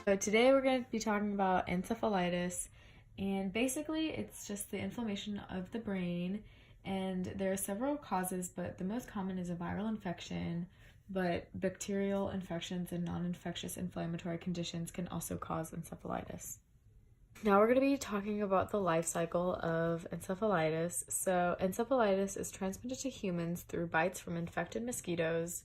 So today we're going to be talking about encephalitis, and basically it's just the inflammation of the brain, and there are several causes, but the most common is a viral infection, but bacterial infections and non-infectious inflammatory conditions can also cause encephalitis. Now we're going to be talking about the life cycle of encephalitis. So encephalitis is transmitted to humans through bites from infected mosquitoes.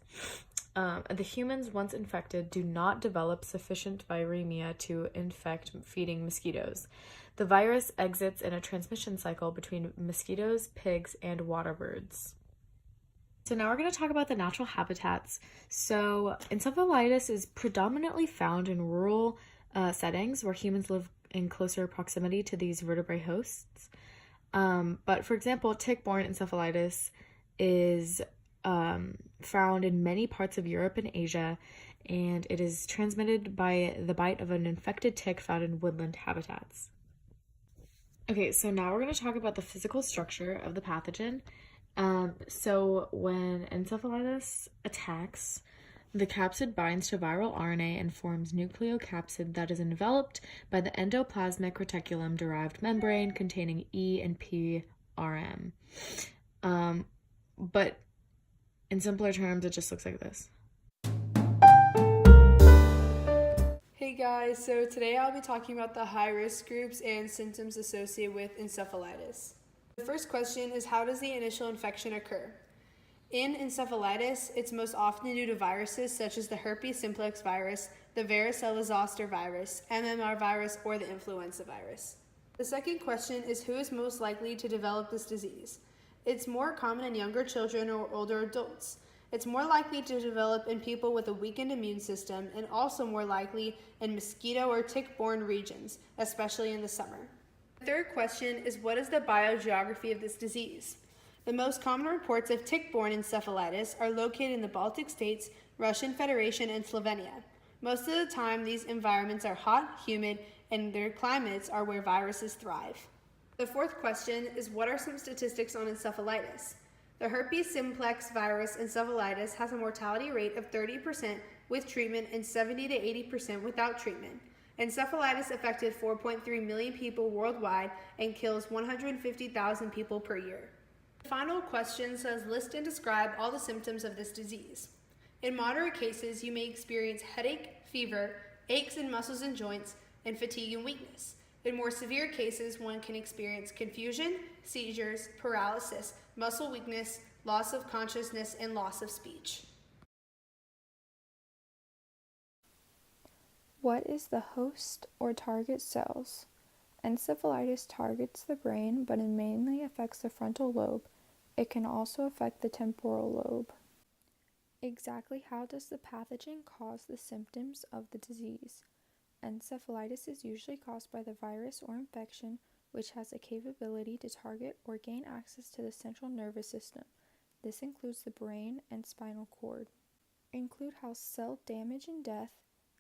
The humans, once infected, do not develop sufficient viremia to infect feeding mosquitoes. The virus exits in a transmission cycle between mosquitoes, pigs, and water birds. So now we're going to talk about the natural habitats. So encephalitis is predominantly found in rural settings where humans live in closer proximity to these vertebrate hosts. But for example, tick-borne encephalitis is found in many parts of Europe and Asia, and it is transmitted by the bite of an infected tick found in woodland habitats. Okay, so now we're going to talk about the physical structure of the pathogen. So when encephalitis attacks, the capsid binds to viral RNA and forms nucleocapsid that is enveloped by the endoplasmic reticulum-derived membrane containing E and P RM. But in simpler terms, it just looks like this. Hey guys, so today I'll be talking about the high-risk groups and symptoms associated with encephalitis. The first question is, how does the initial infection occur? In encephalitis, it's most often due to viruses such as the herpes simplex virus, the varicella zoster virus, MMR virus, or the influenza virus. The second question is, who is most likely to develop this disease? It's more common in younger children or older adults. It's more likely to develop in people with a weakened immune system, and also more likely in mosquito or tick-borne regions, especially in the summer. The third question is, what is the biogeography of this disease? The most common reports of tick-borne encephalitis are located in the Baltic states, Russian Federation, and Slovenia. Most of the time, these environments are hot, humid, and their climates are where viruses thrive. The fourth question is, what are some statistics on encephalitis? The herpes simplex virus encephalitis has a mortality rate of 30% with treatment and 70 to 80% without treatment. Encephalitis affected 4.3 million people worldwide and kills 150,000 people per year. The final question says, list and describe all the symptoms of this disease. In moderate cases, you may experience headache, fever, aches in muscles and joints, and fatigue and weakness. In more severe cases, one can experience confusion, seizures, paralysis, muscle weakness, loss of consciousness, and loss of speech. What is the host or target cells? Encephalitis targets the brain, but it mainly affects the frontal lobe. It can also affect the temporal lobe. Exactly how does the pathogen cause the symptoms of the disease? Encephalitis is usually caused by the virus or infection, which has a capability to target or gain access to the central nervous system. This includes the brain and spinal cord. Include how cell damage and death,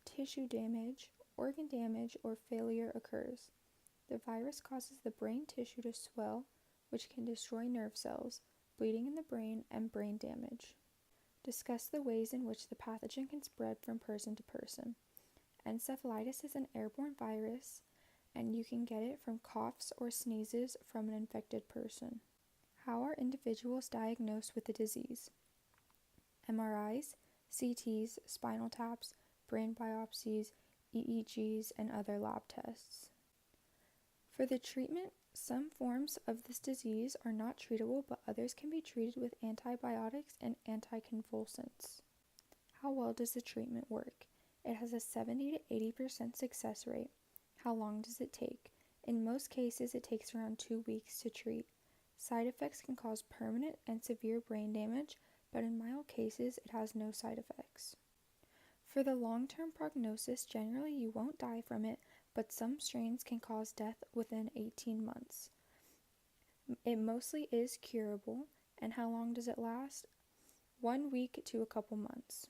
tissue damage, organ damage, or failure occurs. The virus causes the brain tissue to swell, which can destroy nerve cells, bleeding in the brain, and brain damage. Discuss the ways in which the pathogen can spread from person to person. Encephalitis is an airborne virus, and you can get it from coughs or sneezes from an infected person. How are individuals diagnosed with the disease? MRIs, CTs, spinal taps, brain biopsies, EEGs, and other lab tests. For the treatment, some forms of this disease are not treatable, but others can be treated with antibiotics and anticonvulsants. How well does the treatment work? It has a 70 to 80% success rate. How long does it take? In most cases, it takes around 2 weeks to treat. Side effects can cause permanent and severe brain damage, but in mild cases, it has no side effects. For the long-term prognosis, generally you won't die from it, but some strains can cause death within 18 months. It mostly is curable, and how long does it last? 1 week to a couple months.